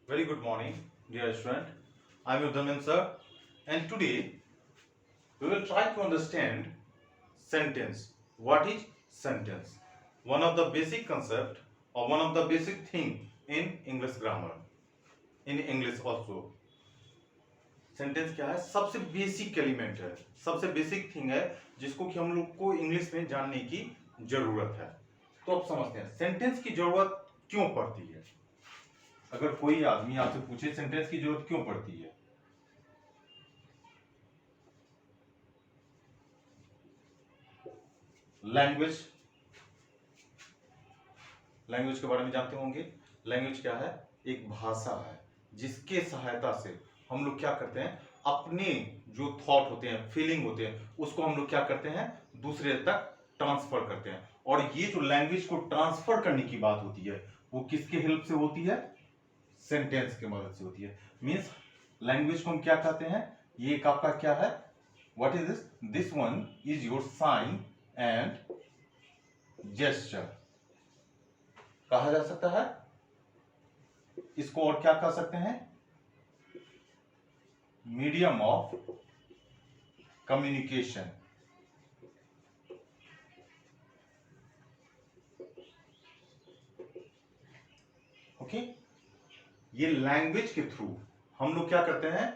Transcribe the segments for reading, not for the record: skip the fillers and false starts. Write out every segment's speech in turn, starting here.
Very good morning, dear student. I am your Dharmen sir, and today we will try to understand sentence. What is sentence? One of the basic concept or one of the basic thing in English grammar, in English also. Sentence क्या है? सबसे basic element है, सबसे basic thing है जिसको कि हम लोग को इंग्लिश में जानने की जरूरत है। तो अब समझते हैं सेंटेंस की जरूरत क्यों पड़ती है। अगर कोई आदमी आपसे पूछे सेंटेंस की जरूरत क्यों पड़ती है, लैंग्वेज लैंग्वेज के बारे में जानते होंगे। लैंग्वेज क्या है? एक भाषा है जिसके सहायता से हम लोग क्या करते हैं, अपने जो थॉट होते हैं, फीलिंग होते हैं, उसको हम लोग क्या करते हैं, दूसरे तक ट्रांसफर करते हैं। और ये जो लैंग्वेज को ट्रांसफर करने की बात होती है वो किसके हेल्प से होती है? सेंटेंस की मदद से होती है। मीन्स लैंग्वेज को हम क्या कहते हैं? ये एक आपका क्या है? What is this? This one is your sign and gesture कहा जा सकता है। इसको और क्या कह सकते हैं? Medium of communication. ओके, ये लैंग्वेज के थ्रू हम लोग क्या करते हैं,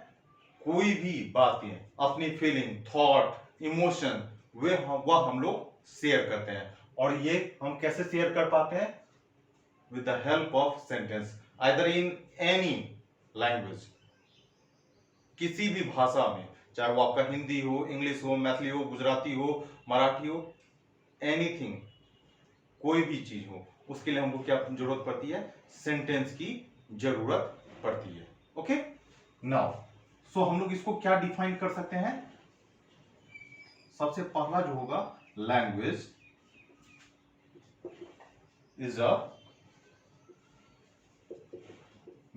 कोई भी बातें, अपनी फीलिंग, थॉट, इमोशन वह हम लोग शेयर करते हैं। और ये हम कैसे शेयर कर पाते हैं? with the help of sentence, either in any language, किसी भी भाषा में, चाहे वो आपका हिंदी हो, इंग्लिश हो, मैथिली हो, गुजराती हो, मराठी हो, एनीथिंग, कोई भी चीज हो, उसके लिए हमको क्या जरूरत पड़ती है? सेंटेंस की जरूरत पड़ती है। ओके, नाउ सो हम लोग इसको क्या डिफाइन कर सकते हैं? सबसे पहला जो होगा, language is a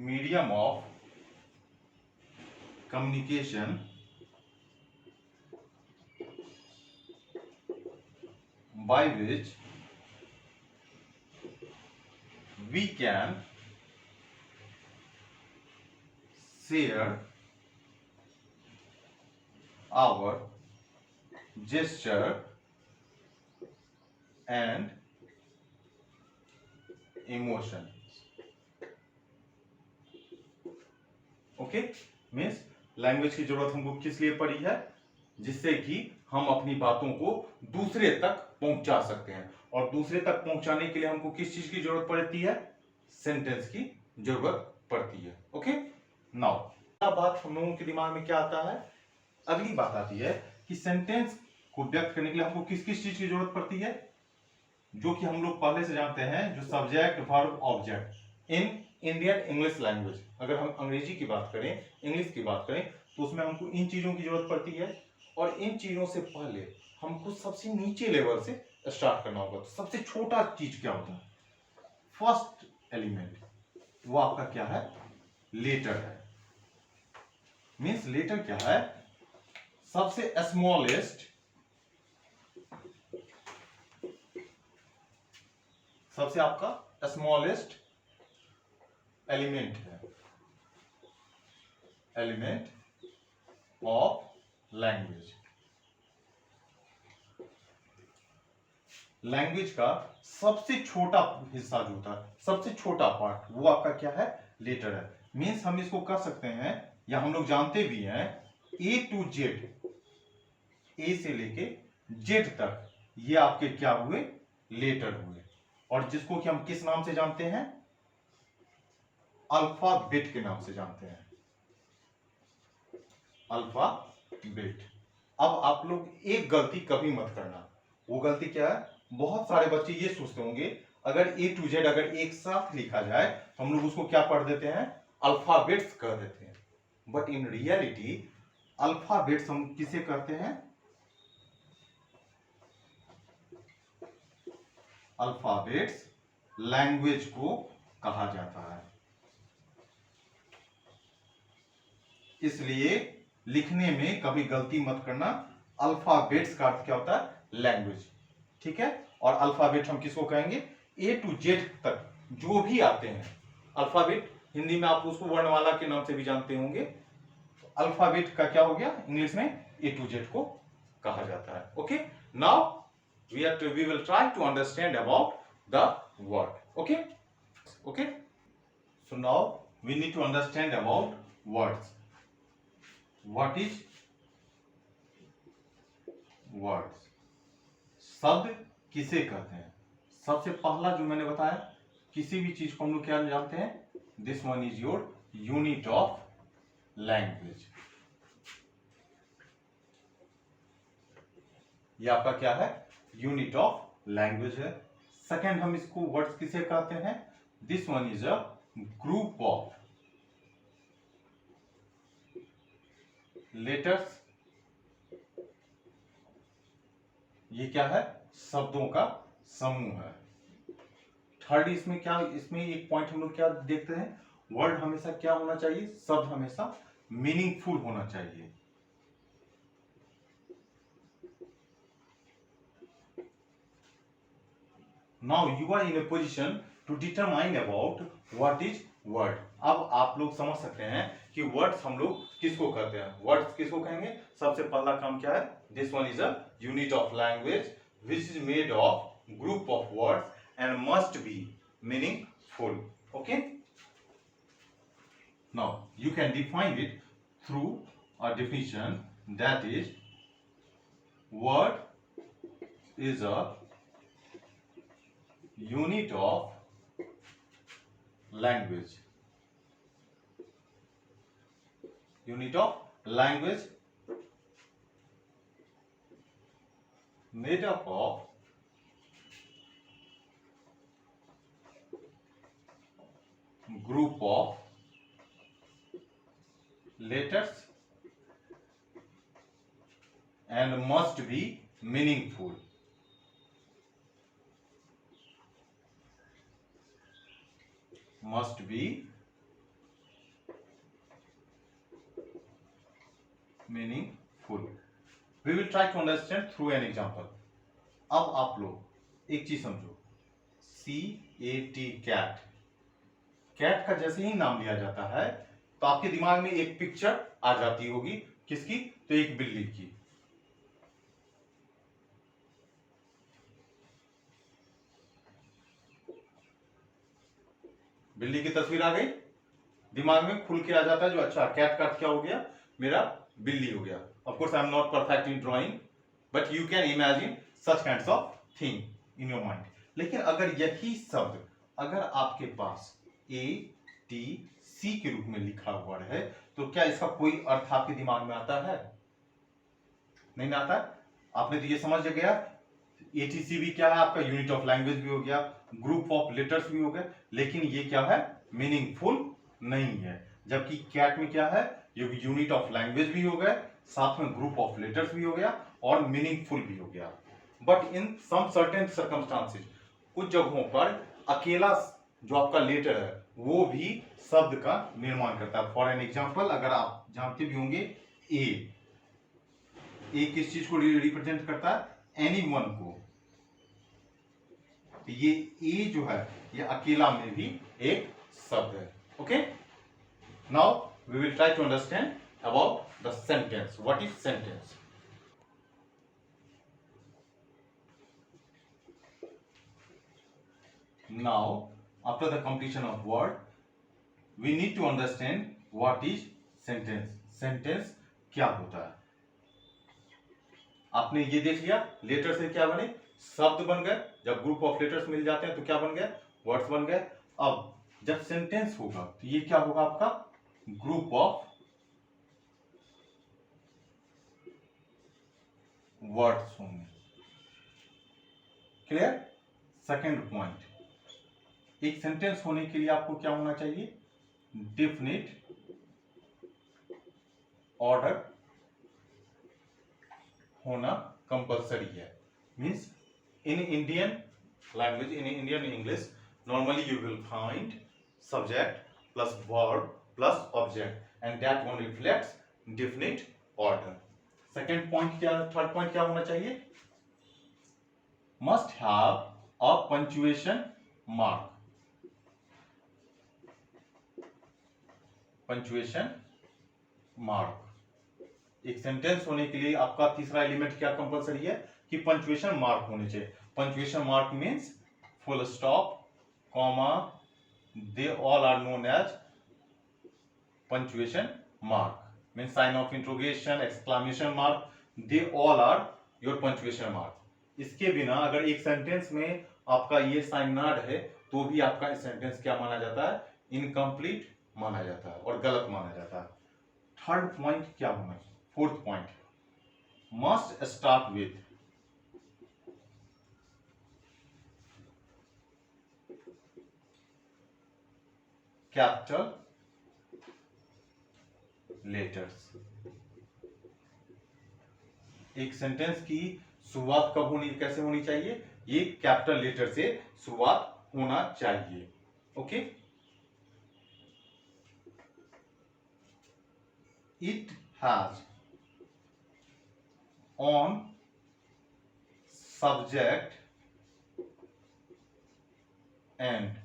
medium of communication by which we can share our gesture and emotion. Okay, means language की जरूरत हमको किस लिए पड़ी है? जिससे कि हम अपनी बातों को दूसरे तक पहुंचा सकते हैं। और दूसरे तक पहुंचाने के लिए हमको किस चीज की जरूरत पड़ती है? सेंटेंस की जरूरत पड़ती है। ओके, नाउ बात हम लोगों के दिमाग में क्या आता है? अगली बात आती है कि सेंटेंस को व्यक्त करने के लिए हमको किस किस चीज की जरूरत पड़ती है, जो कि हम लोग पहले से जानते हैं, जो subject, verb, object in Indian English language. अगर हम अंग्रेजी की बात करें, इंग्लिश की बात करें, तो उसमें हमको इन चीजों की जरूरत पड़ती है। और इन चीजों से पहले हमको सबसे नीचे लेवल से स्टार्ट करना होगा। तो सबसे छोटा चीज क्या होता है? फर्स्ट एलिमेंट वो आपका क्या है? लेटर है। मीन्स लेटर क्या है? सबसे स्मॉलेस्ट, सबसे आपका स्मॉलेस्ट एलिमेंट है, एलिमेंट ऑफ लैंग्वेज। लैंग्वेज का सबसे छोटा हिस्सा जो होता है, सबसे छोटा पार्ट, वो आपका क्या है? लेटर है। मीन्स हम इसको कह सकते हैं, या हम लोग जानते भी हैं, ए टू जेड, ए से लेके जेड तक ये आपके क्या हुए? लेटर हुए। और जिसको कि हम किस नाम से जानते हैं? अल्फाबेट के नाम से जानते हैं, अल्फाबेट। अब आप लोग एक गलती कभी मत करना। वो गलती क्या है? बहुत सारे बच्चे ये सोचते होंगे अगर ए टू जेड अगर एक साथ लिखा जाए तो हम लोग उसको क्या पढ़ देते हैं? अल्फाबेट्स कह देते हैं। बट इन रियलिटी अल्फाबेट्स हम किसे कहते हैं? अल्फाबेट्स लैंग्वेज को कहा जाता है। इसलिए लिखने में कभी गलती मत करना। अल्फाबेट्स का अर्थ क्या होता है? लैंग्वेज। ठीक है, और अल्फाबेट हम किसको कहेंगे? ए टू जेड तक जो भी आते हैं अल्फाबेट, हिंदी में आप उसको वर्णमाला के नाम से भी जानते होंगे। अल्फाबेट का क्या हो गया, इंग्लिश में A to Z को कहा जाता है। Okay, now we will try to understand about the word. Okay, so now we need to understand about words. What is words? शब्द किसे कहते हैं? सबसे पहला जो मैंने बताया, किसी भी चीज को हम लोग क्या जानते हैं, this one is your unit of language. ये आपका क्या है, यूनिट ऑफ लैंग्वेज है। सेकेंड, हम इसको वर्ड्स किसे कहते हैं, this one is a group of letters. ये क्या है, शब्दों का समूह है। थर्ड, इसमें क्या, इसमें एक पॉइंट हम लोग क्या देखते हैं, वर्ड हमेशा क्या होना चाहिए, शब्द हमेशा मीनिंगफुल होना चाहिए। Now you are in a position to determine about what is word. अब आप लोग समझ सकते हैं कि वर्ड्स हम लोग किसको कहते हैं। वर्ड्स किसको कहेंगे, सबसे पहला काम क्या है, this one is a unit of language which is made of group of words and must be meaningful. Okay, now you can define it through a definition that is, word is a unit of language, unit of language made up of group of letters and must be meaningful. Must be meaningful. We will try to understand through an example. अब आप लोग एक चीज समझो, CAT, cat. Cat का जैसे ही नाम लिया जाता है तो आपके दिमाग में एक पिक्चर आ जाती होगी, किसकी, तो एक बिल्ली की। बिल्ली की तस्वीर आ गई दिमाग में, खुल के आ जाता है जो, अच्छा कैट का क्या हो गया, मेरा बिल्ली हो गया। Of course I am not perfect in drawing, but you can imagine such kinds of thing in your mind. लेकिन अगर यही शब्द अगर आपके पास ATC के रूप में लिखा हुआ है तो क्या इसका कोई अर्थ आपके दिमाग में आता है, नहीं आता है। आपने तो ये समझ गया, ATC भी क्या है आपका, यूनिट ऑफ लैंग्वेज भी हो गया, ग्रुप ऑफ लेटर्स भी हो गए, लेकिन ये क्या है, मीनिंगफुल नहीं है। जबकि कैट में क्या है, ये यूनिट ऑफ लैंग्वेज भी हो गया, साथ में ग्रुप ऑफ लेटर्स भी हो गया और मीनिंगफुल भी हो गया। But in some certain circumstances, कुछ जगहों पर अकेला जो आपका लेटर है वो भी शब्द का निर्माण करता है। फॉर एन एग्जाम्पल, अगर आप जानते भी होंगे, ए किस चीज को रिप्रेजेंट करता है, एनीवन को। ये ए जो है ये अकेला में भी एक शब्द है। Okay, now we will try to understand about the sentence. What is sentence? Now, after the completion of word, we need to understand what is sentence. Sentence क्या होता है? आपने ये देख लिया, लेटर से क्या बने, शब्द बन गए। जब ग्रुप ऑफ लेटर्स मिल जाते हैं तो क्या बन गए, वर्ड्स बन गए। अब जब सेंटेंस होगा तो ये क्या होगा आपका, ग्रुप ऑफ वर्ड्स होंगे। क्लियर? सेकेंड पॉइंट, एक सेंटेंस होने के लिए आपको क्या होना चाहिए, डेफिनिट ऑर्डर होना कंपलसरी है। Means in Indian language, in Indian English, normally you will find subject plus verb plus object and that one reflects definite order. Second point क्या, थर्ड पॉइंट क्या होना चाहिए, must have a punctuation mark. Punctuation mark. एक sentence होने के लिए आपका तीसरा एलिमेंट क्या कंपलसरी है कि पंचुएशन मार्क होने चाहिए। Punctuation mark means full stop, comma, they all are known as punctuation mark, means sign of interrogation, exclamation mark, they all are your punctuation mark. इसके बिना अगर एक सेंटेंस में आपका ये साइन नॉट है तो भी आपका सेंटेंस क्या माना जाता है, इनकम्प्लीट माना जाता है और गलत माना जाता है। थर्ड पॉइंट क्या होना है, fourth point, must start with capital letters. एक सेंटेंस की शुरुआत कब होनी, कैसे होनी चाहिए, ये कैपिटल लेटर से शुरुआत होना चाहिए। Okay, it has on subject and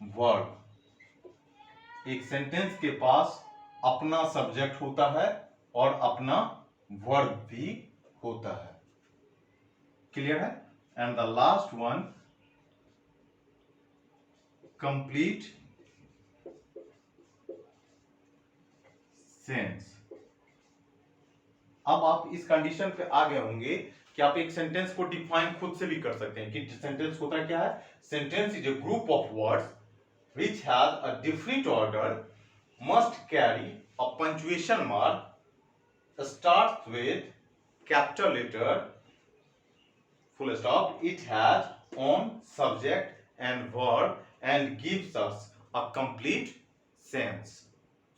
verb. एक सेंटेंस के पास अपना सब्जेक्ट होता है और अपना वर्ब भी होता है। क्लियर है? And the last one, complete sense. अब आप इस कंडीशन पे आ गए होंगे कि आप एक सेंटेंस को डिफाइन खुद से भी कर सकते हैं कि सेंटेंस होता क्या है। Sentence is a group of words which has a different order, must carry a punctuation mark, starts with capital letter, full stop, it has on subject and verb and gives us a complete sense.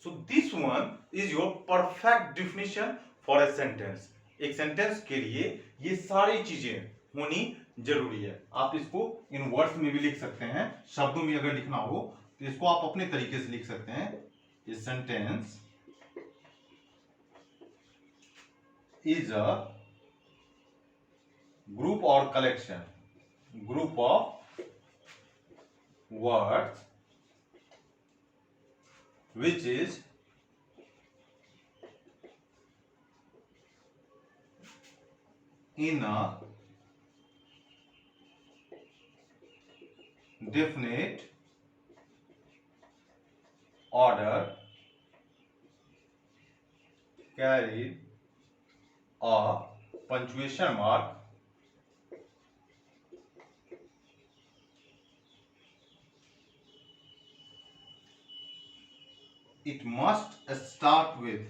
So this one is your perfect definition for a sentence. एक sentence के लिए ये सारी चीजें होनी जरूरी है। आप इसको इन वर्ड्स में भी लिख सकते हैं, शब्दों में अगर लिखना हो तो इसको आप अपने तरीके से लिख सकते हैं। ये सेंटेंस इज अ ग्रुप और collection, group of words which is in a definite order, carried a punctuation mark, it must start with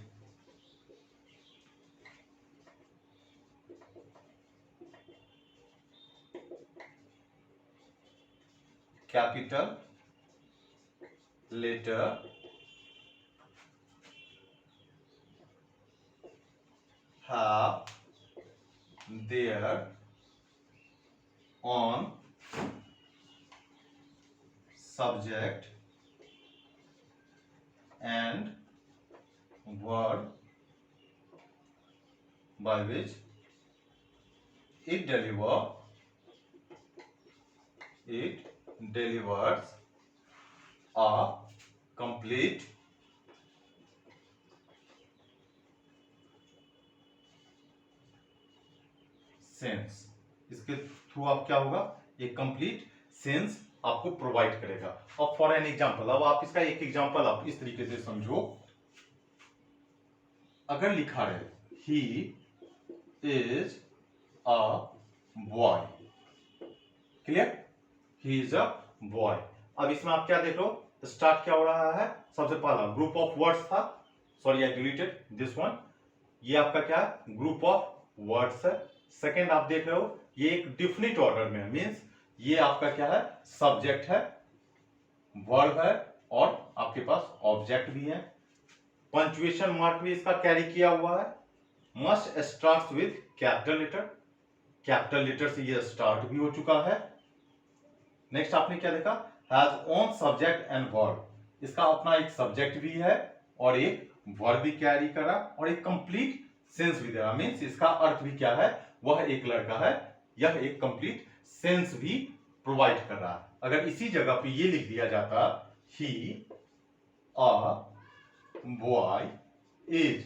capital letter, have their on subject and verb by which it delivers a complete sense. इसके through आप क्या होगा, एक complete sense आपको provide करेगा। अब for an example, अब आप इसका एक एग्जांपल आप इस तरीके से समझो। अगर लिखा रहे he is a boy, clear, he is a boy. अब इसमें आप क्या देख लो, स्टार्ट क्या हो रहा है, सबसे पहला ग्रुप ऑफ वर्ड्स था, sorry I deleted this one, ये आपका क्या है, ग्रुप ऑफ वर्ड्स है। सेकेंड आप देख रहे हो ये एक डिफिनिट ऑर्डर में, मींस ये आपका क्या है, सब्जेक्ट है, वर्ब है और आपके पास ऑब्जेक्ट भी है। पंक्चुएशन मार्क भी इसका कैरी किया हुआ है। Must start with capital letter, capital letter से ये स्टार्ट भी हो चुका है। नेक्स्ट आपने क्या देखा, has on subject and verb, इसका अपना एक सब्जेक्ट भी है और एक वर्ब भी कैरी करा और एक कंप्लीट सेंस भी दे रहा, मींस इसका अर्थ भी क्या है, वह एक लड़का है, यह एक कंप्लीट सेंस भी प्रोवाइड कर रहा है। अगर इसी जगह पे ये लिख दिया जाता ही बॉय इज,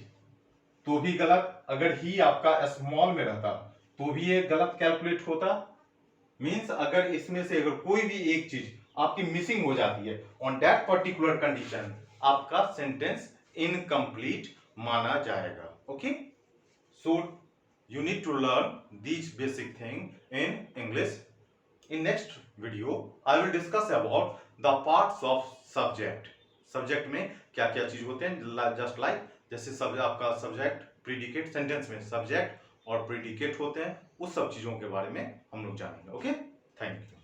तो भी गलत। अगर ही आपका स्मॉल में रहता तो भी ये गलत कैलकुलेट होता। मीन्स अगर इसमें से अगर कोई भी एक चीज आपकी मिसिंग हो जाती है ऑन दैट पर्टिकुलर कंडीशन, आपका सेंटेंस इनकम्प्लीट माना जाएगा। Okay, so you need to learn these basic thing in English. In next video I will discuss about the parts of subject. Subject में क्या क्या चीज होते हैं, जस्ट लाइक जैसे सब आपका सब्जेक्ट प्रीडिकेट, सेंटेंस में सब्जेक्ट और प्रीडिकेट होते हैं, उस सब चीजों के बारे में हम लोग जानेंगे। Okay, thank you.